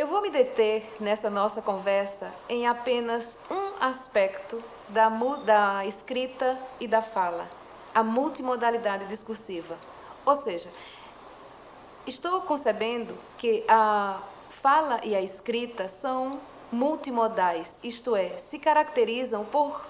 Eu vou me deter nessa nossa conversa em apenas um aspecto da escrita e da fala, a multimodalidade discursiva. Ou seja, estou concebendo que a fala e a escrita são multimodais, isto é, se caracterizam por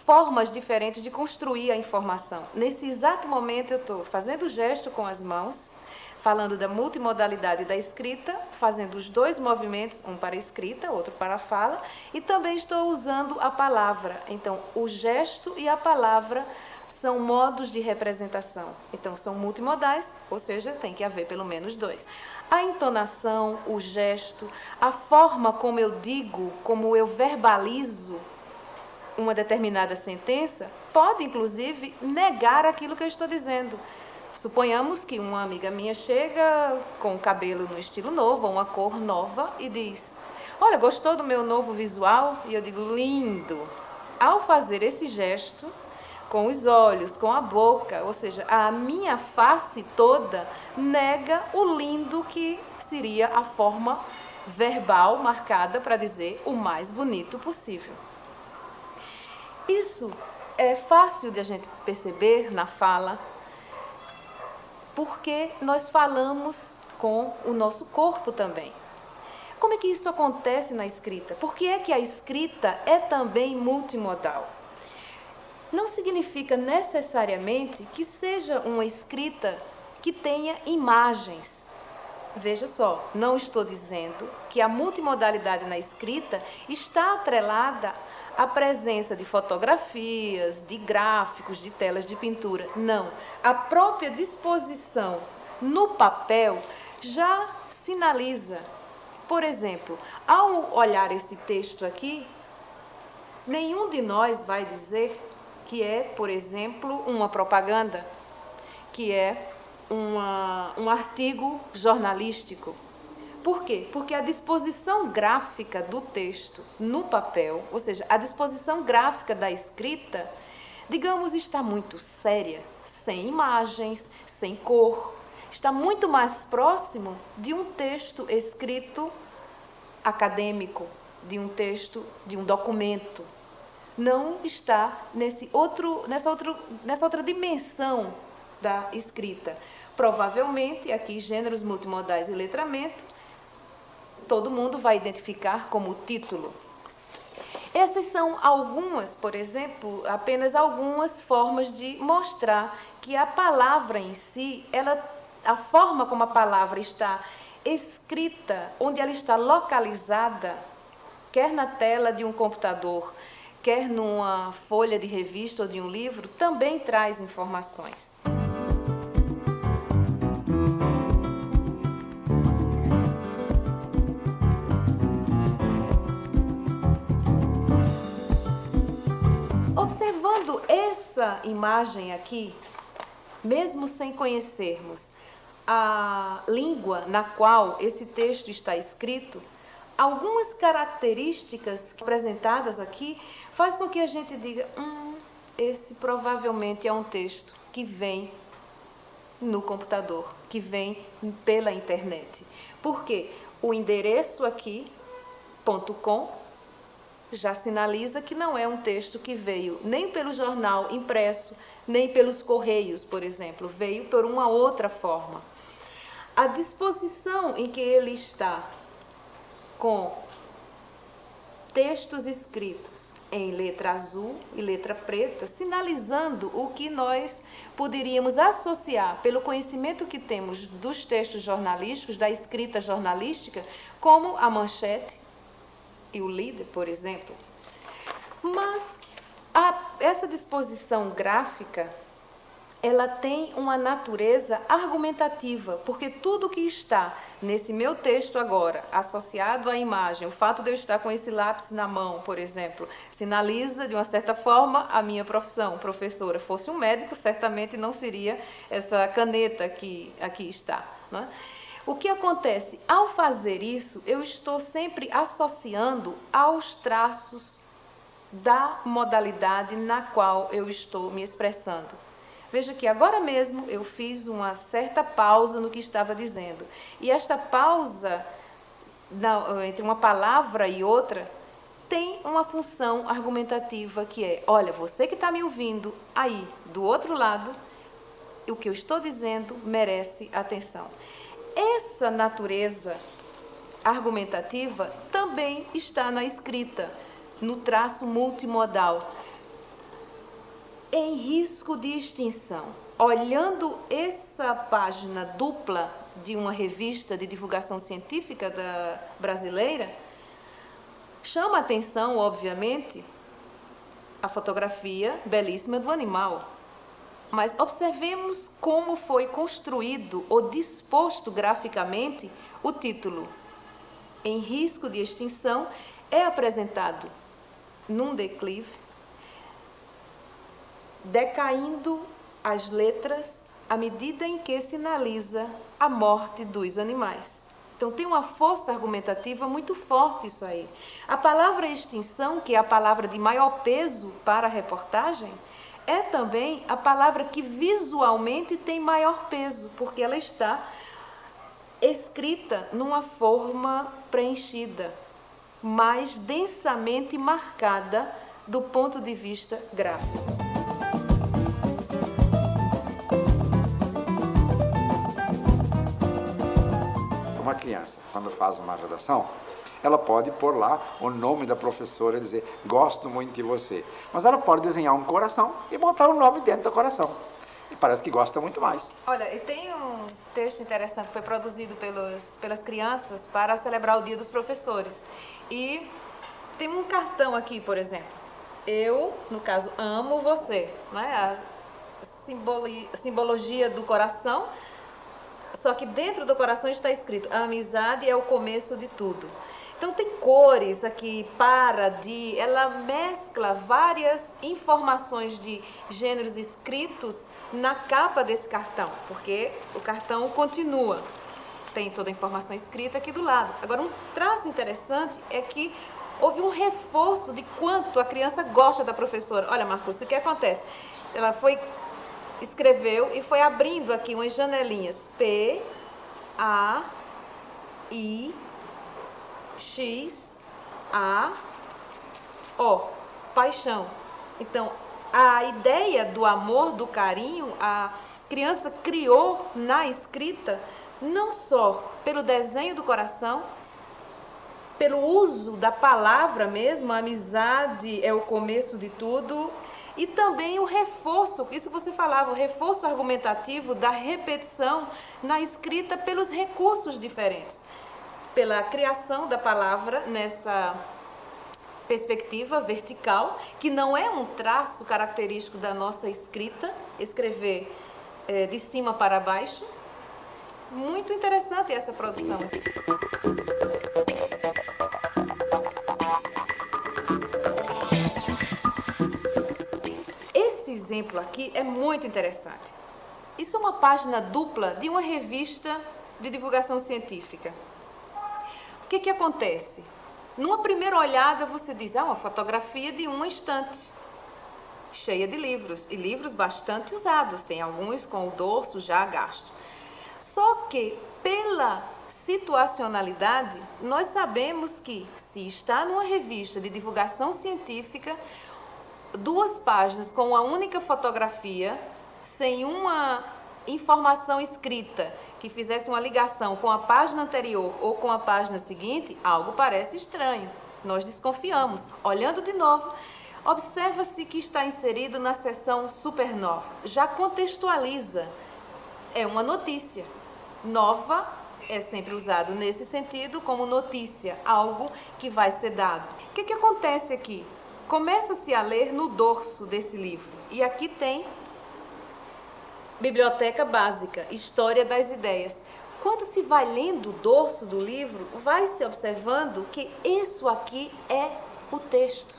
formas diferentes de construir a informação. Nesse exato momento eu estou fazendo o gesto com as mãos, falando da multimodalidade da escrita, fazendo os dois movimentos, um para a escrita, outro para a fala, e também estou usando a palavra. Então, o gesto e a palavra são modos de representação. Então, são multimodais, ou seja, tem que haver pelo menos dois. A entonação, o gesto, a forma como eu digo, como eu verbalizo uma determinada sentença, pode, inclusive, negar aquilo que eu estou dizendo. Suponhamos que uma amiga minha chega com o cabelo no estilo novo, ou uma cor nova, e diz: olha, gostou do meu novo visual? E eu digo: lindo. Ao fazer esse gesto, com os olhos, com a boca, ou seja, a minha face toda nega o lindo que seria a forma verbal marcada para dizer o mais bonito possível. Isso é fácil de a gente perceber na fala, porque nós falamos com o nosso corpo também. Como é que isso acontece na escrita? Por que é que a escrita é também multimodal? Não significa necessariamente que seja uma escrita que tenha imagens. Veja só, não estou dizendo que a multimodalidade na escrita está atrelada à presença de fotografias, de gráficos, de telas de pintura. Não. A própria disposição no papel já sinaliza. Por exemplo, ao olhar esse texto aqui, nenhum de nós vai dizer que é, por exemplo, uma propaganda, que é um artigo jornalístico. Por quê? Porque a disposição gráfica do texto no papel, ou seja, a disposição gráfica da escrita, digamos, está muito séria, sem imagens, sem cor. Está muito mais próximo de um texto escrito acadêmico, de um texto, de um documento. Não está nessa outra dimensão da escrita. Provavelmente, aqui, gêneros multimodais e letramento, todo mundo vai identificar como título. Essas são algumas, por exemplo, apenas algumas formas de mostrar que a palavra em si, a forma como a palavra está escrita, onde ela está localizada, quer na tela de um computador, quer numa folha de revista ou de um livro, também traz informações. Observando essa imagem aqui, mesmo sem conhecermos a língua na qual esse texto está escrito, algumas características apresentadas aqui faz com que a gente diga: esse provavelmente é um texto que vem no computador, que vem pela internet. Por quê? O endereço aqui, .com, já sinaliza que não é um texto que veio nem pelo jornal impresso, nem pelos correios, por exemplo, veio por uma outra forma. A disposição em que ele está com textos escritos em letra azul e letra preta, sinalizando o que nós poderíamos associar, pelo conhecimento que temos dos textos jornalísticos, da escrita jornalística, como a manchete e o líder, por exemplo. Mas essa disposição gráfica, ela tem uma natureza argumentativa, porque tudo que está nesse meu texto agora, associado à imagem, o fato de eu estar com esse lápis na mão, por exemplo, sinaliza, de uma certa forma, a minha profissão. Professora, fosse um médico, certamente não seria essa caneta que aqui está, não é? O que acontece? Ao fazer isso, eu estou sempre associando aos traços da modalidade na qual eu estou me expressando. Veja que agora mesmo eu fiz uma certa pausa no que estava dizendo. E esta pausa entre uma palavra e outra, tem uma função argumentativa que é, olha, você que está me ouvindo aí do outro lado, o que eu estou dizendo merece atenção. Essa natureza argumentativa também está na escrita, no traço multimodal. Em risco de extinção. Olhando essa página dupla de uma revista de divulgação científica brasileira, chama a atenção, obviamente, a fotografia belíssima do animal. Mas observemos como foi construído ou disposto graficamente o título. Em risco de extinção é apresentado num declive, decaindo as letras à medida em que sinaliza a morte dos animais. Então, tem uma força argumentativa muito forte isso aí. A palavra extinção, que é a palavra de maior peso para a reportagem, é também a palavra que visualmente tem maior peso, porque ela está escrita numa forma preenchida, mais densamente marcada do ponto de vista gráfico. Uma criança, quando faz uma redação, ela pode pôr lá o nome da professora e dizer, gosto muito de você. Mas ela pode desenhar um coração e botar o nome dentro do coração. E parece que gosta muito mais. Olha, e tem um texto interessante que foi produzido pelas crianças para celebrar o Dia dos Professores. E tem um cartão aqui, por exemplo. Eu, no caso, amo você. Né? A simbologia do coração. Só que dentro do coração está escrito, a amizade é o começo de tudo. Então tem cores aqui, ela mescla várias informações de gêneros escritos na capa desse cartão, porque o cartão continua, tem toda a informação escrita aqui do lado. Agora, um traço interessante é que houve um reforço de quanto a criança gosta da professora. Olha, Marcos, o que acontece? Ela escreveu e foi abrindo aqui umas janelinhas, P, A, I, X, A, O, paixão. Então, a ideia do amor, do carinho, a criança criou na escrita, não só pelo desenho do coração, pelo uso da palavra mesmo, a amizade é o começo de tudo, e também o reforço, isso que você falava, o reforço argumentativo da repetição na escrita pelos recursos diferentes. Pela criação da palavra nessa perspectiva vertical, que não é um traço característico da nossa escrita, escrever de cima para baixo. Muito interessante essa produção. Esse exemplo aqui é muito interessante. Isso é uma página dupla de uma revista de divulgação científica. O que acontece? Numa primeira olhada você diz, uma fotografia de uma estante, cheia de livros, e livros bastante usados, tem alguns com o dorso já gasto. Só que, pela situacionalidade, nós sabemos que, se está numa revista de divulgação científica, 2 páginas com uma única fotografia, sem uma informação escrita que fizesse uma ligação com a página anterior ou com a página seguinte, algo parece estranho. Nós desconfiamos. Olhando de novo, observa-se que está inserido na seção supernova. Já contextualiza. É uma notícia. Nova é sempre usado nesse sentido como notícia, algo que vai ser dado. O que acontece aqui? Começa-se a ler no dorso desse livro. E aqui tem Biblioteca Básica, História das Ideias. Quando se vai lendo o dorso do livro, vai se observando que isso aqui é o texto.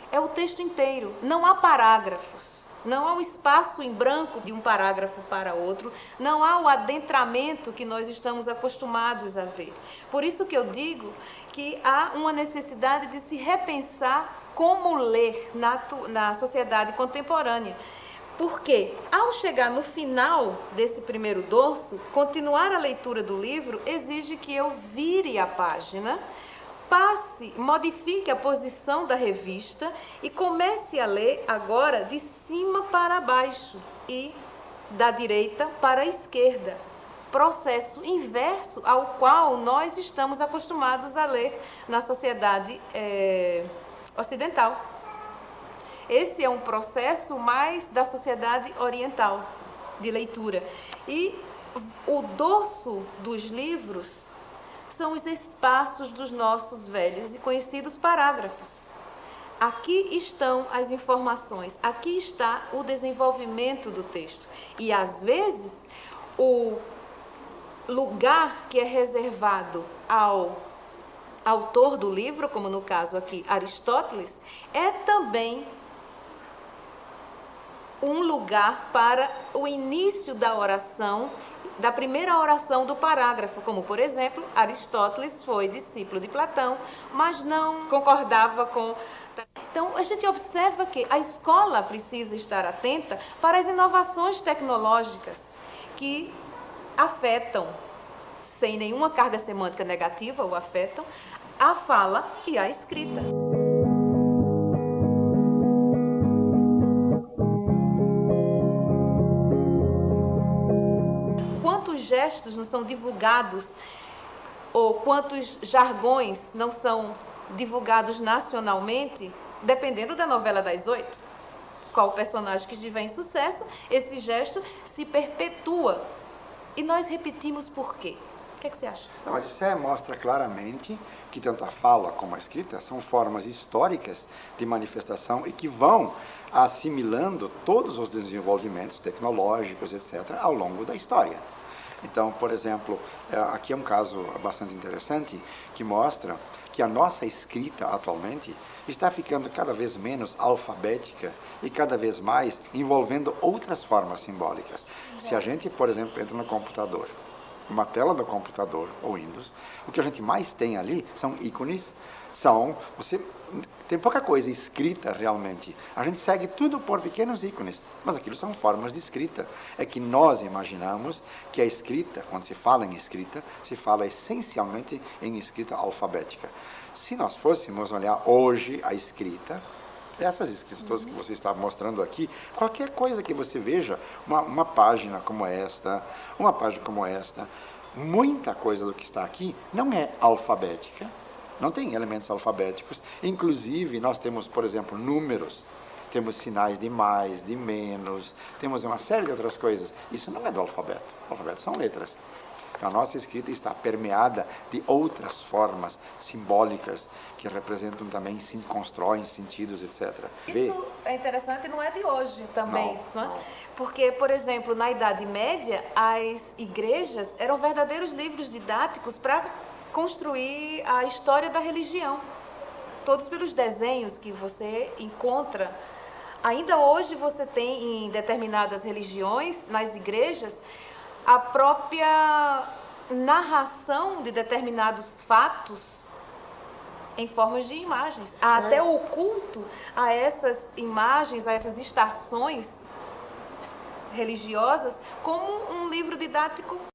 É o texto inteiro, não há parágrafos, não há um espaço em branco de um parágrafo para outro, não há o adentramento que nós estamos acostumados a ver. Por isso que eu digo que há uma necessidade de se repensar como ler na sociedade contemporânea. Porque, ao chegar no final desse primeiro dorso, continuar a leitura do livro exige que eu vire a página, modifique a posição da revista e comece a ler agora de cima para baixo e da direita para a esquerda. Processo inverso ao qual nós estamos acostumados a ler na sociedade ocidental. Esse é um processo mais da sociedade oriental, de leitura. E o dorso dos livros são os espaços dos nossos velhos e conhecidos parágrafos. Aqui estão as informações, aqui está o desenvolvimento do texto. E, às vezes, o lugar que é reservado ao autor do livro, como no caso aqui Aristóteles, é também um lugar para o início da oração, da primeira oração do parágrafo, como, por exemplo, Aristóteles foi discípulo de Platão, mas não concordava com... Então, a gente observa que a escola precisa estar atenta para as inovações tecnológicas que afetam, sem nenhuma carga semântica negativa, ou afetam, a fala e a escrita. Quantos gestos não são divulgados, ou quantos jargões não são divulgados nacionalmente, dependendo da novela das 8? Qual o personagem que estiver em sucesso, esse gesto se perpetua. E nós repetimos por quê? O que você acha? Não, mas isso mostra claramente que tanto a fala como a escrita são formas históricas de manifestação e que vão assimilando todos os desenvolvimentos tecnológicos, etc., ao longo da história. Então, por exemplo, aqui é um caso bastante interessante que mostra que a nossa escrita atualmente está ficando cada vez menos alfabética e cada vez mais envolvendo outras formas simbólicas. Se a gente, por exemplo, entra no computador, uma tela do computador ou Windows, o que a gente mais tem ali são ícones, tem pouca coisa escrita realmente. A gente segue tudo por pequenos ícones, mas aquilo são formas de escrita. É que nós imaginamos que a escrita, quando se fala em escrita, se fala essencialmente em escrita alfabética. Se nós fôssemos olhar hoje a escrita, essas escritas todas que você está mostrando aqui, qualquer coisa que você veja, uma página como esta, muita coisa do que está aqui não é alfabética, não tem elementos alfabéticos. Inclusive, nós temos, por exemplo, números, temos sinais de mais, de menos, temos uma série de outras coisas. Isso não é do alfabeto. O alfabeto são letras. Então, a nossa escrita está permeada de outras formas simbólicas que representam também, constroem sentidos, etc. Isso é interessante, não é de hoje também, não é? Porque, por exemplo, na Idade Média, as igrejas eram verdadeiros livros didáticos para construir a história da religião. Todos pelos desenhos que você encontra. Ainda hoje você tem em determinadas religiões, nas igrejas, a própria narração de determinados fatos em formas de imagens. Há até o culto a essas imagens, a essas estações religiosas, como um livro didático